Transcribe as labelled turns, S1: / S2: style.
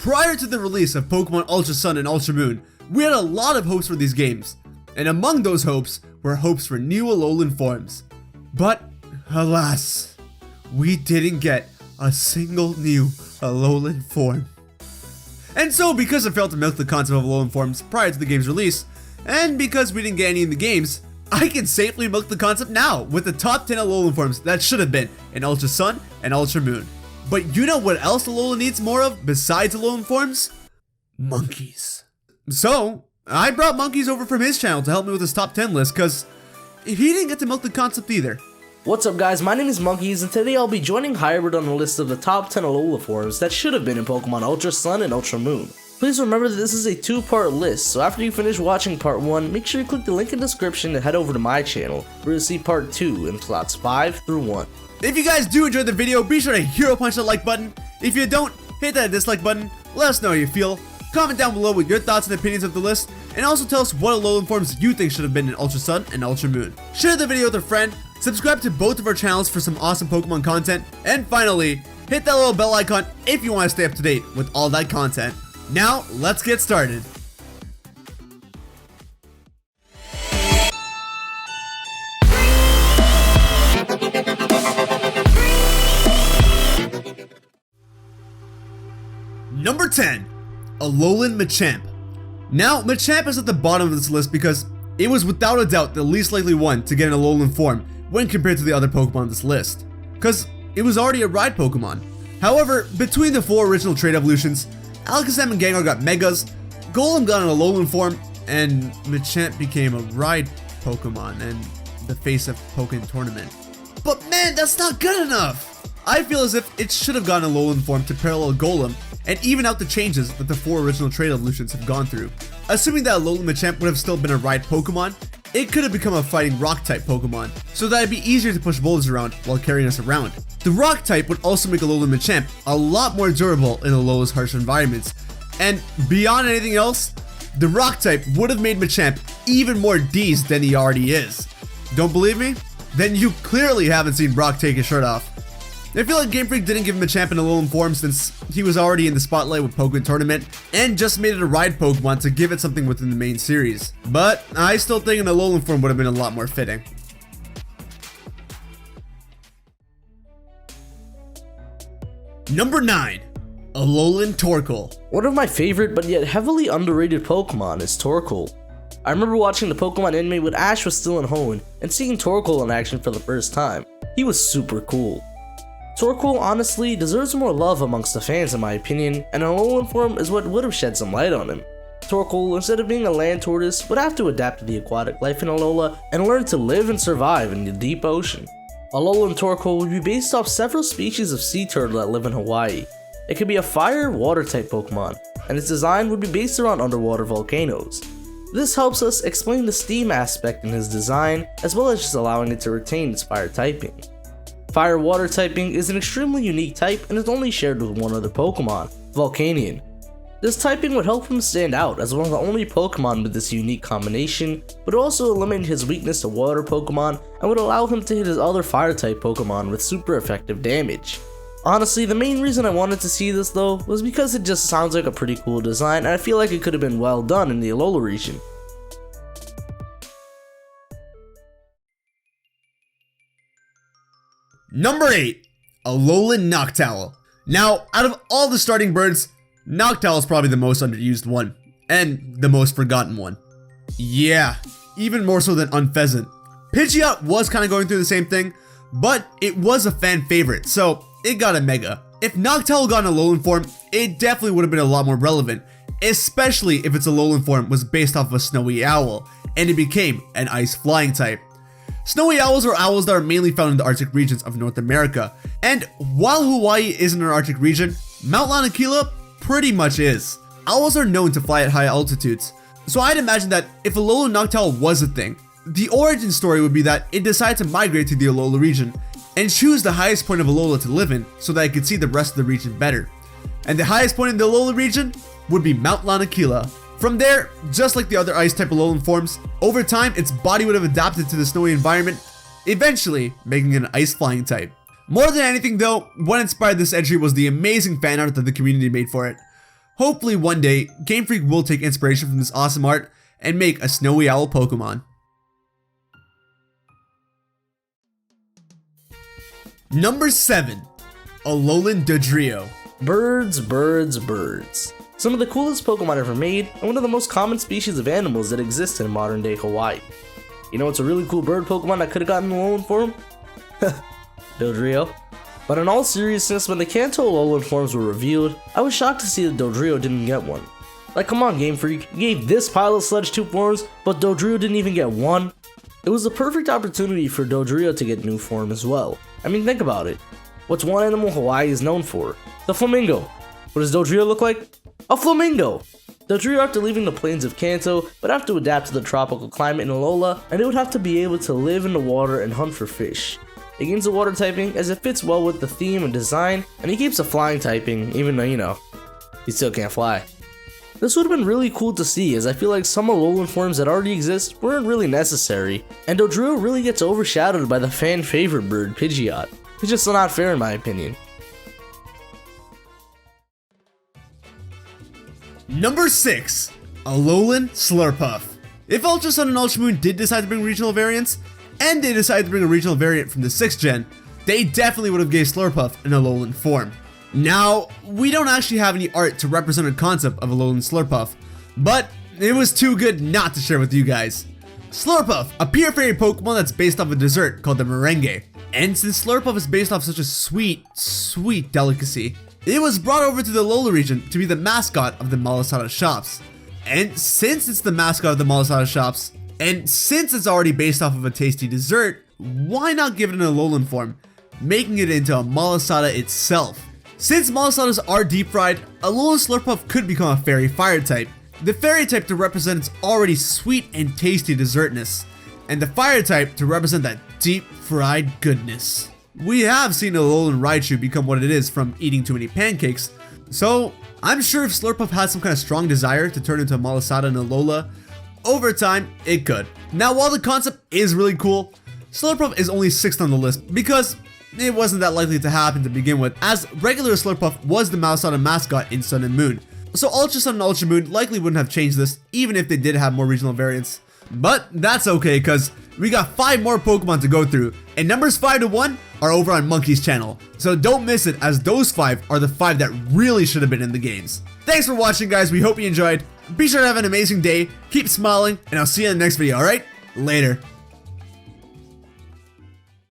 S1: Prior to the release of Pokemon Ultra Sun and Ultra Moon, we had a lot of hopes for these games, and among those hopes were hopes for new Alolan Forms. But, alas, we didn't get a single new Alolan Form. And so, because I failed to milk the concept of Alolan Forms prior to the game's release, and because we didn't get any in the games, I can safely milk the concept now with the top 10 Alolan Forms that should have been in Ultra Sun and Ultra Moon. But you know what else Alola needs more of besides Alolan Forms? Monkiez. So, I brought Monkiez over from his channel to help me with his top 10 list, cause he didn't get to milk the concept either.
S2: What's up guys, my name is Monkiez and today I'll be joining Hybrid on the list of the top 10 Alola Forms that should have been in Pokemon Ultra Sun and Ultra Moon. Please remember that this is a two-part list, so after you finish watching part 1, make sure you click the link in the description and head over to my channel where you'll see part 2 in slots 5 through 1.
S1: If you guys do enjoy the video, be sure to hero punch the like button. If you don't, hit that dislike button, let us know how you feel. Comment down below with your thoughts and opinions of the list, and also tell us what Alolan Forms you think should have been in Ultra Sun and Ultra Moon. Share the video with a friend, subscribe to both of our channels for some awesome Pokemon content, and finally, hit that little bell icon if you want to stay up to date with all that content. Now, let's get started. Number 10. Alolan Machamp. Now, Machamp is at the bottom of this list because it was without a doubt the least likely one to get an Alolan form when compared to the other Pokemon on this list, because it was already a ride Pokemon. However, between the 4 original trait evolutions, Alakazam and Gengar got Megas, Golem got an Alolan form, and Machamp became a ride Pokemon and the face of Pokemon Tournament. But man, that's not good enough! I feel as if it should have gotten a Alolan form to parallel Golem and even out the changes that the 4 original trait evolutions have gone through. Assuming that Alolan Machamp would have still been a ride Pokemon, it could have become a fighting rock type Pokemon, so that it'd be easier to push boulders around while carrying us around. The rock type would also make Alolan Machamp a lot more durable in Alola's harsh environments, and beyond anything else, the rock type would have made Machamp even more D's than he already is. Don't believe me? Then you clearly haven't seen Brock take his shirt off. I feel like Game Freak didn't give Machamp an Alolan form since he was already in the spotlight with Pokemon Tournament and just made it a ride Pokemon to give it something within the main series. But I still think an Alolan form would have been a lot more fitting. Number 9. Alolan Torkoal.
S2: One of my favorite but yet heavily underrated Pokemon is Torkoal. I remember watching the Pokemon anime when Ash was still in Hoenn and seeing Torkoal in action for the first time. He was super cool. Torkoal honestly deserves more love amongst the fans in my opinion, and an Alolan form is what would have shed some light on him. Torkoal, instead of being a land tortoise, would have to adapt to the aquatic life in Alola and learn to live and survive in the deep ocean. Alolan Torkoal would be based off several species of sea turtle that live in Hawaii. It could be a fire, water type Pokemon, and its design would be based around underwater volcanoes. This helps us explain the steam aspect in his design, as well as just allowing it to retain its fire typing. Fire-water typing is an extremely unique type and is only shared with one other Pokemon, Volcanion. This typing would help him stand out as one of the only Pokemon with this unique combination, but also eliminate his weakness to water Pokemon and would allow him to hit his other fire-type Pokemon with super effective damage. Honestly, the main reason I wanted to see this though was because it just sounds like a pretty cool design and I feel like it could have been well done in the Alola region.
S1: Number 8. Alolan Noctowl. Now, out of all the starting birds, Noctowl is probably the most underused one, and the most forgotten one. Yeah, even more so than Unpheasant. Pidgeot was kind of going through the same thing, but it was a fan favorite, so it got a Mega. If Noctowl got an Alolan form, it definitely would have been a lot more relevant, especially if its Alolan form was based off of a Snowy Owl, and it became an Ice Flying type. Snowy owls are owls that are mainly found in the Arctic regions of North America, and while Hawaii isn't an Arctic region, Mount Lanakila pretty much is. Owls are known to fly at high altitudes, so I'd imagine that if Alolan Noctowl was a thing, the origin story would be that it decided to migrate to the Alola region and choose the highest point of Alola to live in so that it could see the rest of the region better. And the highest point in the Alola region would be Mount Lanakila. From there, just like the other ice-type Alolan forms, over time its body would have adapted to the snowy environment, eventually making it an ice-flying type. More than anything though, what inspired this entry was the amazing fan art that the community made for it. Hopefully one day, Game Freak will take inspiration from this awesome art and make a snowy owl Pokemon. Number 7. Alolan Dodrio.
S2: Birds, birds, birds. Some of the coolest Pokemon ever made, and one of the most common species of animals that exist in modern day Hawaii. You know what's a really cool bird Pokemon that could have gotten in Alolan form? Dodrio. But in all seriousness, when the Kanto Alolan forms were revealed, I was shocked to see that Dodrio didn't get one. Like, come on, Game Freak, you gave this pile of Sludge 2 forms, but Dodrio didn't even get one? It was the perfect opportunity for Dodrio to get new form as well. I mean, think about it. What's one animal Hawaii is known for? The flamingo. What does Dodrio look like? A flamingo! Dodrio, after leaving the plains of Kanto, would have to adapt to the tropical climate in Alola, and it would have to be able to live in the water and hunt for fish. It gains the water typing as it fits well with the theme and design, and he keeps a flying typing even though, you know, he still can't fly. This would have been really cool to see, as I feel like some Alolan forms that already exist weren't really necessary, and Dodrio really gets overshadowed by the fan favorite bird, Pidgeot. It's just not fair in my opinion.
S1: Number 6. Alolan Slurpuff. If Ultra Sun and Ultra Moon did decide to bring regional variants, and they decided to bring a regional variant from the 6th gen, they definitely would have gave Slurpuff an Alolan form. Now, we don't actually have any art to represent a concept of Alolan Slurpuff, but it was too good not to share with you guys. Slurpuff, a pure fairy Pokemon that's based off a dessert called the merengue. And since Slurpuff is based off such a sweet, sweet delicacy, it was brought over to the Alola region to be the mascot of the Malasada shops. And since it's the mascot of the Malasada shops, and since it's already based off of a tasty dessert, why not give it an Alolan form, making it into a Malasada itself? Since Malasadas are deep fried, Alolan Slurpuff could become a fairy fire type. The fairy type to represent its already sweet and tasty dessertness, and the fire type to represent that deep fried goodness. We have seen Alolan Raichu become what it is from eating too many pancakes, so I'm sure if Slurpuff had some kind of strong desire to turn into a Malasada and Alola, over time, it could. Now, while the concept is really cool, Slurpuff is only 6th on the list because it wasn't that likely to happen to begin with, as regular Slurpuff was the Malasada mascot in Sun and Moon. So Ultra Sun and Ultra Moon likely wouldn't have changed this, even if they did have more regional variants. But that's okay, because we got 5 more Pokemon to go through, and numbers 5 to 1 are over on Monkey's channel. So don't miss it, as those 5 are the 5 that really should have been in the games. Thanks for watching, guys. We hope you enjoyed. Be sure to have an amazing day, keep smiling, and I'll see you in the next video, alright? Later.